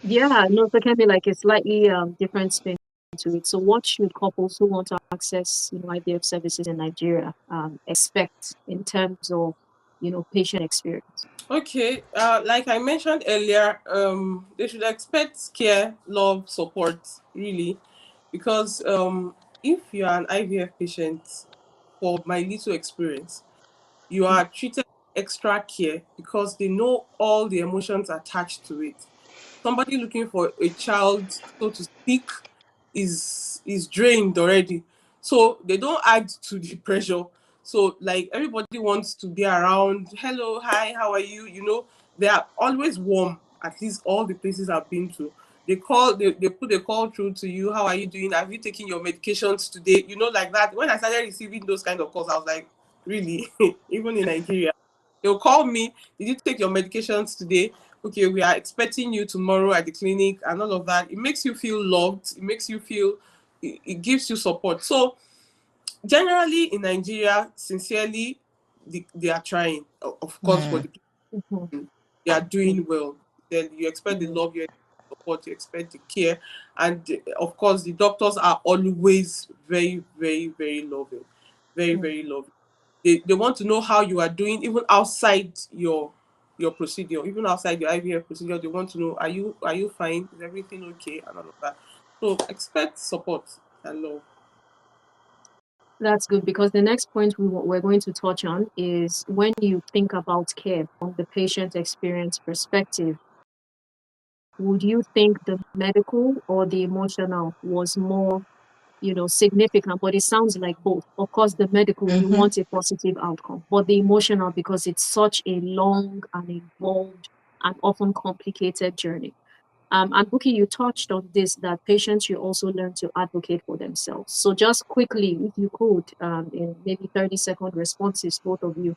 Yeah, no, so it can be like a slightly different spin to it. So, what should couples who want to access, IVF services in Nigeria expect in terms of, patient experience? Okay, like I mentioned earlier, they should expect care, love, support, really, because if you are an IVF patient, for my little experience, you are treated with extra care because they know all the emotions attached to it. Somebody looking for a child, so to speak, is drained already, so they don't add to the pressure. So like everybody wants to be around, hello, hi, how are you, they are always warm. At least all the places I've been to, they put a call through to you, how are you doing, have you taken your medications today, like that. When I started receiving those kind of calls, I was like, really? Even in Nigeria, they'll call me, did you take your medications today? Okay, we are expecting you tomorrow at the clinic, and all of that. It makes you feel loved. It makes you feel, it gives you support. So generally in Nigeria, sincerely, they are trying, of course, for Mm. the Mhm. people, they are doing well. Then you expect the Mhm. love, you expect the support, you expect the care, and of course the doctors are always very, very, very loving, very, Mhm. very loving. They want to know how you are doing, even outside your procedure, even outside your IVF procedure. They want to know, are you fine? Is everything okay? And all of that. So expect support and love. That's good because the next point we're going to touch on is when you think about care from the patient experience perspective, would you think the medical or the emotional was more, significant? But it sounds like both. Of course, the medical, you Mm-hmm. want a positive outcome, but the emotional, because it's such a long and involved and often complicated journey. And Buki, you touched on this, that patients should also learn to advocate for themselves. So just quickly, if you could, in maybe 30-second responses, both of you,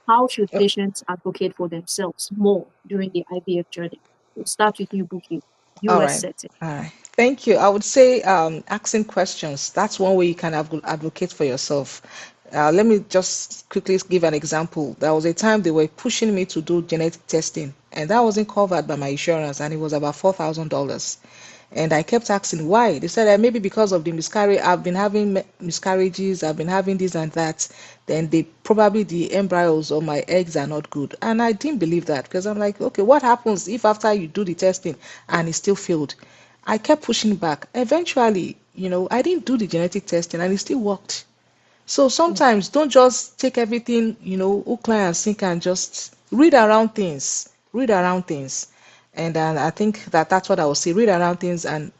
how should patients advocate for themselves more during the IVF journey? We'll start with you, Buki, All US right. setting. All right. Thank you. I would say asking questions. That's one way you can advocate for yourself. Let me just quickly give an example. There was a time they were pushing me to do genetic testing, and that wasn't covered by my insurance, and it was about $4,000. And I kept asking why. They said that maybe because of the miscarriage, I've been having miscarriages, I've been having this and that. Then they probably the embryos or my eggs are not good. And I didn't believe that because I'm like, okay, what happens if after you do the testing and it still failed? I kept pushing back. Eventually, I didn't do the genetic testing and it still worked. So Mm. sometimes don't just take everything, hook, line, and sinker and just read around things. Read around things. And I think that's what I would say. Read around things and,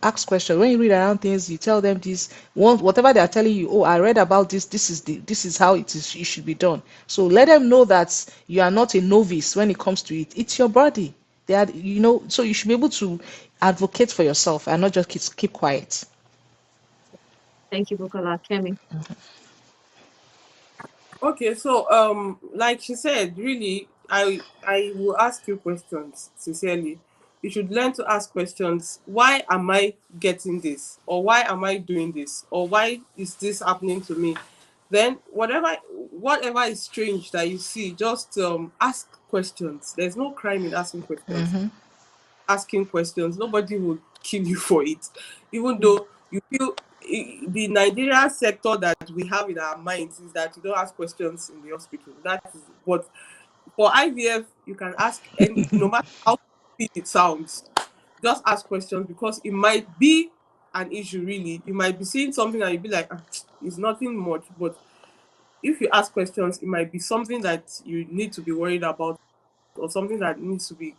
ask questions. When you read around things, you tell them this, whatever they are telling you, oh, I read about this, this is how it should be done. So let them know that you are not a novice when it comes to it. It's your body. They are, so you should be able to advocate for yourself and not just keep quiet. Thank you, Bukola. Kemi. Okay, so like she said, really, I will ask you questions sincerely. You should learn to ask questions. Why am I getting this? Or why am I doing this? Or why is this happening to me? Then whatever is strange that you see, just ask questions. There's no crime in asking questions. Mm-hmm. Asking questions, nobody will kill you for it. Even Mm. though you feel the Nigeria sector that we have in our minds is that you don't ask questions in the hospital. That is what for IVF you can ask, and no matter how stupid it sounds, just ask questions because it might be an issue really. You might be seeing something and you'll be like, "Ah, it's nothing much," but if you ask questions, it might be something that you need to be worried about or something that needs to be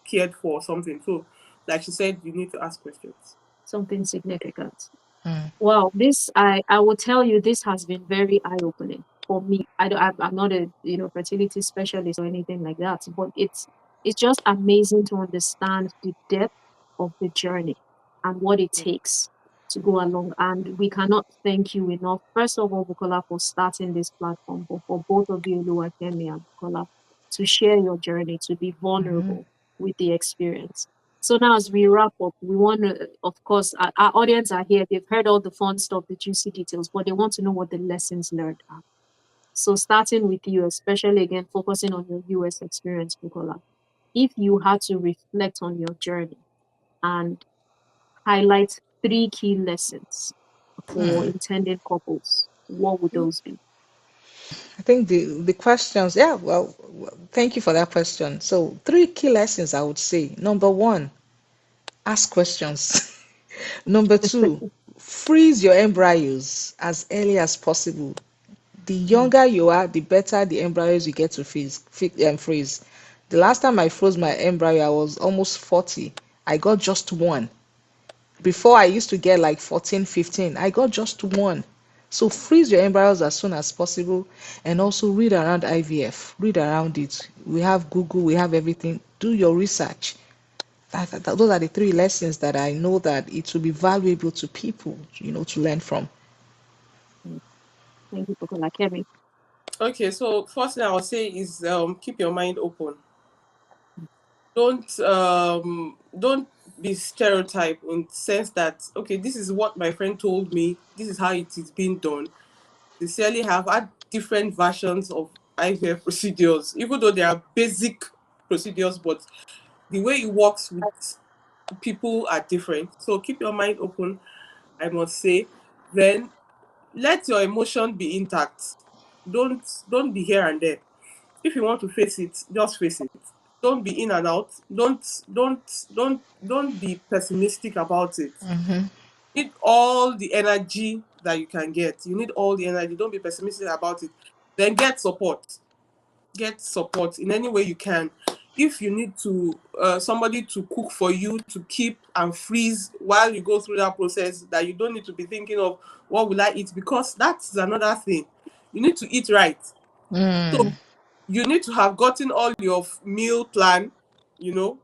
cared for or something. So, like she said, you need to ask questions. Something significant. Mm. Well, this I will tell you, this has been very eye opening for me. I'm not a fertility specialist or anything like that, but it's just amazing to understand the depth of the journey and what it takes to go along. And we cannot thank you enough. First of all, Bukola, for starting this platform, but for both of you, Oluwakemi and Bukola, to share your journey, to be Mm-hmm. vulnerable with the experience. So now, as we wrap up, we want to, of course, our audience are here. They've heard all the fun stuff, the juicy details, but they want to know what the lessons learned are. So starting with you, especially again, focusing on your US experience, Bukola. if you had to reflect on your journey and highlight three key lessons for intended couples, what would those be? I think the questions, yeah, well, thank you for that question. So, three key lessons I would say. Number one, ask questions. Number two, freeze your embryos as early as possible. The Mm, younger you are, the better the embryos you get to freeze. The last time I froze my embryo, I was almost 40. I got just one. Before I used to get like 14, 15. I got just one. So freeze your embryos as soon as possible, and also read around IVF. Read around it. We have Google, we have everything. Do your research. Those are the three lessons that I know that it will be valuable to people, to learn from. mm. Thank you, Bukola. Kemi. Okay, so first thing I would say is keep your mind open. Don't be stereotyped in the sense that okay, this is what my friend told me, this is how it is being done. Sincerely have had different versions of IVF procedures, even though they are basic procedures, but the way it works with people are different. So keep your mind open, I must say. Then let your emotion be intact. Don't be here and there. If you want to face it, just face it. Don't be in and out. Don't be pessimistic about it. You need all the energy that you can get. You need all the energy. Don't be pessimistic about it. Then get support in any way you can. If you need to somebody to cook for you to keep and freeze while you go through that process, that you don't need to be thinking of what will I eat, because that's another thing. You need to eat right. So Mm, you need to have gotten all your meal plan, you know,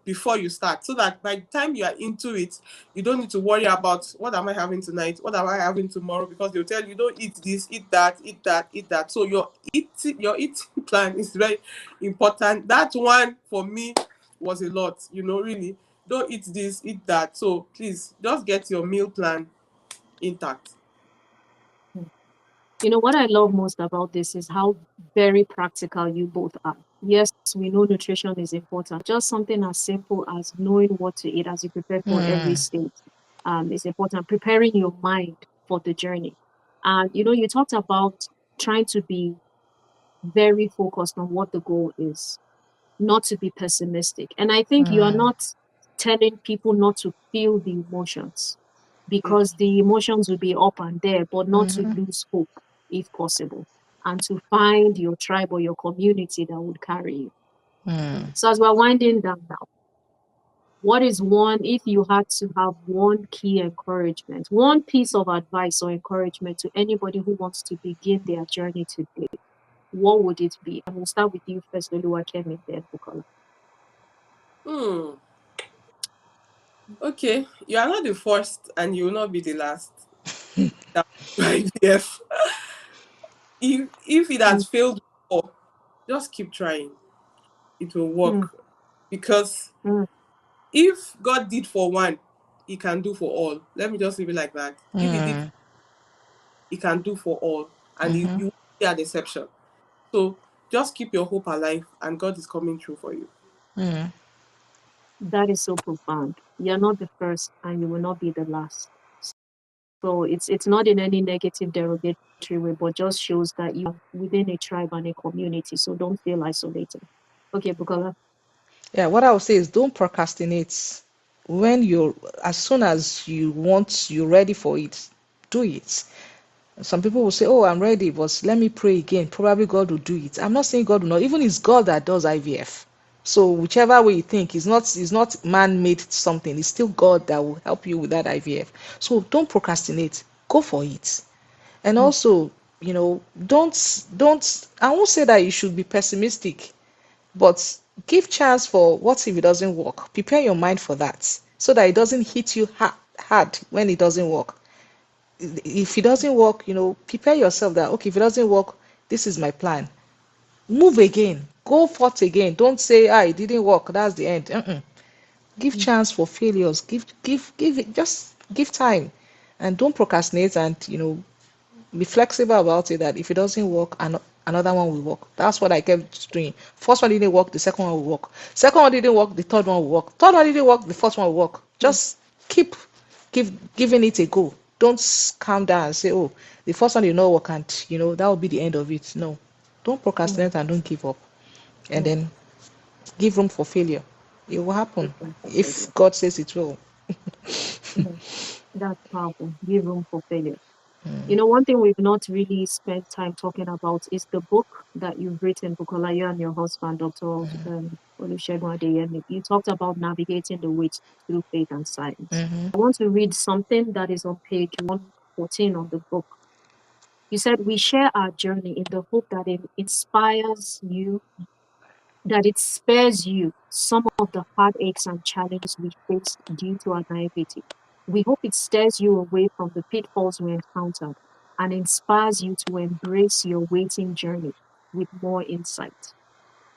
before you start, so that by the time you are into it, you don't need to worry about what am I having tonight, what am I having tomorrow, because they'll tell you don't eat this, eat that, eat that, eat that. So your eating plan is very important. That one for me was a lot, really. Don't eat this, eat that. So please just get your meal plan intact. Mm. What I love most about this is how very practical you both are. Yes, we know nutrition is important. Just something as simple as knowing what to eat as you prepare for every mm, stage is important. Preparing your mind for the journey. And you talked about trying to be very focused on what the goal is, not to be pessimistic. And I think you are mm, not telling people not to feel the emotions, Mm. because the emotions will be up and there, but not to mhm, lose hope if possible, and to find your tribe or your community that would carry you. mm. So as we're winding down now, what is one, if you had to have one key encouragement, one piece of advice or encouragement to anybody who wants to begin their journey today, what would it be? And we'll start with you first, Oluwakemi, then Bukola. Hmm. Okay, you are not the first and you will not be the last. That IVF. If it Mm, has failed before, just keep trying. It will mm, work. Because mm, if God did for one, he can do for all. Let me just leave it like that. If he did, Mm, he can do for all. And you, mhm, you won't be an exception. So just keep your hope alive and God is coming through for you. mm. that is so profound. You're not the first and you will not be the last. So it's not in any negative derogatory way, but just shows that you are within a tribe and a community. So don't feel isolated. Okay, Bukola. Yeah, what I would say is don't procrastinate. When you're, as soon as you're ready for it, do it. Some people will say, "Oh, I'm ready, but let me pray again. Probably God will do it." I'm not saying God will not. Even it's God that does IVF. So whichever way you think, it's not man-made something. It's still God that will help you with that IVF. So don't procrastinate. Go for it. And Mm, also, don't. I won't say that you should be pessimistic, but give chance for what if it doesn't work. Prepare your mind for that so that it doesn't hit you hard when it doesn't work. If it doesn't work, prepare yourself that, okay, if it doesn't work, this is my plan. Move again. Go forth again. Don't say, it didn't work. That's the end. Give mm, chance for failures. Give it, just give time. And don't procrastinate, and, be flexible about it, that if it doesn't work, another one will work. That's what I kept doing. First one didn't work, the second one will work. Second one didn't work, the third one will work. Third one didn't work, the fourth one will work. Mm, Just keep giving it a go. Don't calm down and say, oh, the first one did not work and that will be the end of it. No. Don't mm, procrastinate and don't give up. And mm. then give room for failure. It will happen Give room for failure. if God says it will. Mm. That's powerful. Give room for failure. One thing we've not really spent time talking about is the book that you've written, Bukola, you and your husband, Dr. Olusegun Adeyemi. You talked about navigating the way through faith and science. I want to read something that is on page 114 of the book. You said, we share our journey in the hope that it inspires you, that it spares you some of the heartaches and challenges we face due to our naivety. We hope it steers you away from the pitfalls we encountered and inspires you to embrace your waiting journey with more insight.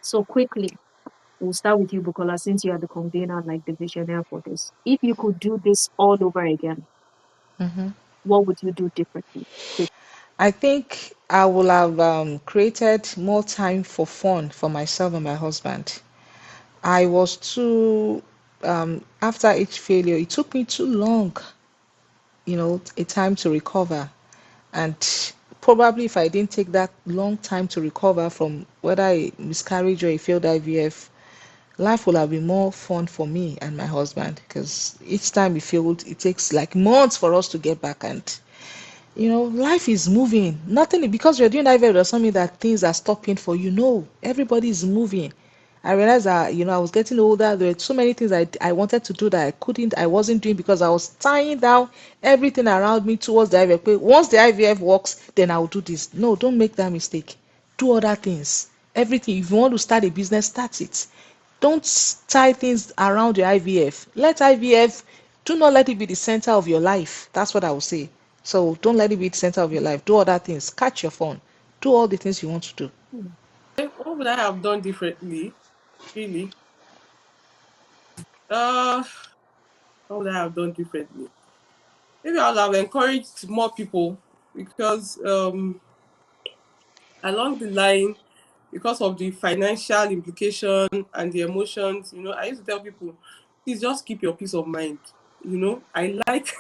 So quickly, we'll start with you, Bukola, since you are the convener, like the visionary for this. If you could do this all over again, what would you do differently? Quick. I think I will have created more time for fun for myself and my husband. I was too, after each failure, it took me too long, a time to recover. And probably if I didn't take that long time to recover from whether a miscarriage or a failed IVF, life would have been more fun for me and my husband because each time we failed, it takes like months for us to get back. And life is moving. Nothing because you're doing IVF does not mean that things are stopping for you. No, everybody is moving. I realized that I was getting older. There were so many things I wanted to do that I wasn't doing because I was tying down everything around me towards the IVF. But once the IVF works, then I'll do this. No, don't make that mistake. Do other things. Everything. If you want to start a business, start it. Don't tie things around your IVF. Do not let it be the center of your life. That's what I would say. So don't let it be the center of your life. Do other things. Catch your phone. Do all the things you want to do. Hmm. What would I have done differently? Really? Uh, what would I have done differently? Maybe I would have encouraged more people because along the line, because of the financial implication and the emotions, I used to tell people, please just keep your peace of mind. I like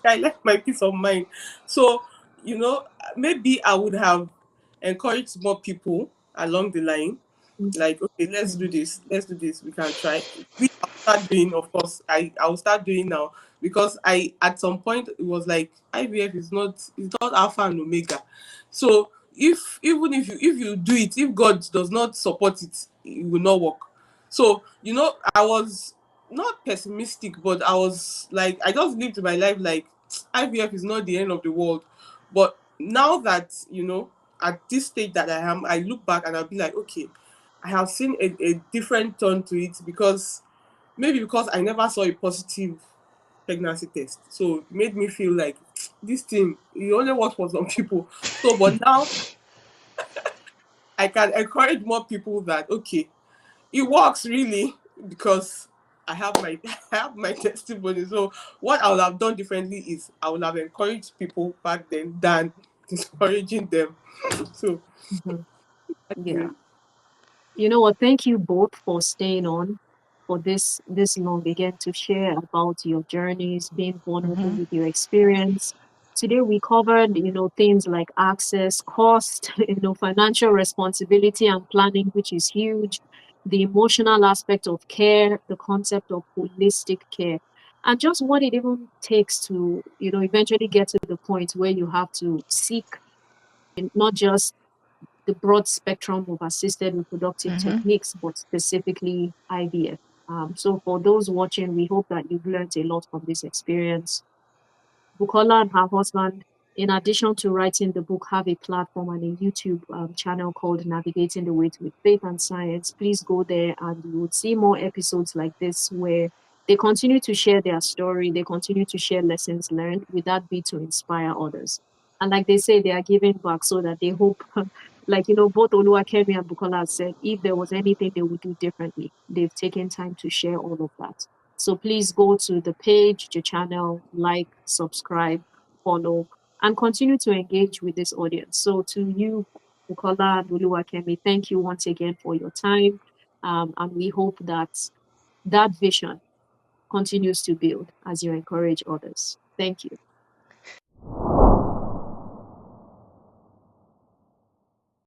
I like my peace of mind. So, you know, maybe I would have encouraged more people along the line, Hmm. like, okay, let's do this, we can try. We I'll start doing, of course, I'll start doing now because I at some point it was like IVF is not alpha and omega. So even if you do it, if God does not support it, it will not work. So I was not pessimistic, but I was like, I just lived my life like IVF is not the end of the world. But now that at this stage that I am, I look back and I'll be like, okay, I have seen a different turn to it because maybe because I never saw a positive pregnancy test. So it made me feel like this thing, it only works for some people. So, but now I can encourage more people that, okay, it works really because I have my I have my testimony. So what I would have done differently is I would have encouraged people back then than discouraging them. So Hmm. that's Yeah. it. You know what? Thank you both for staying on for this long again to share about your journeys, being vulnerable with your experience. Today we covered, things like access, cost, financial responsibility and planning, which is huge, the emotional aspect of care, the concept of holistic care, and just what it even takes to, eventually get to the point where you have to seek not just the broad spectrum of assisted reproductive techniques, but specifically IVF. So for those watching, we hope that you've learned a lot from this experience. Bukola and her husband, in addition to writing the book, have a platform and a YouTube channel called Navigating the Wait with Faith and Science. Please go there and you would see more episodes like this where they continue to share their story, they continue to share lessons learned, with that be to inspire others. And like they say, they are giving back so that they hope, like, both Oluwakemi and Bukola have said, if there was anything they would do differently, they've taken time to share all of that. So please go to the page, the channel, like, subscribe, follow, and continue to engage with this audience. So to you, Bukola and Oluwakemi, thank you once again for your time. And we hope that that vision continues to build as you encourage others. Thank you.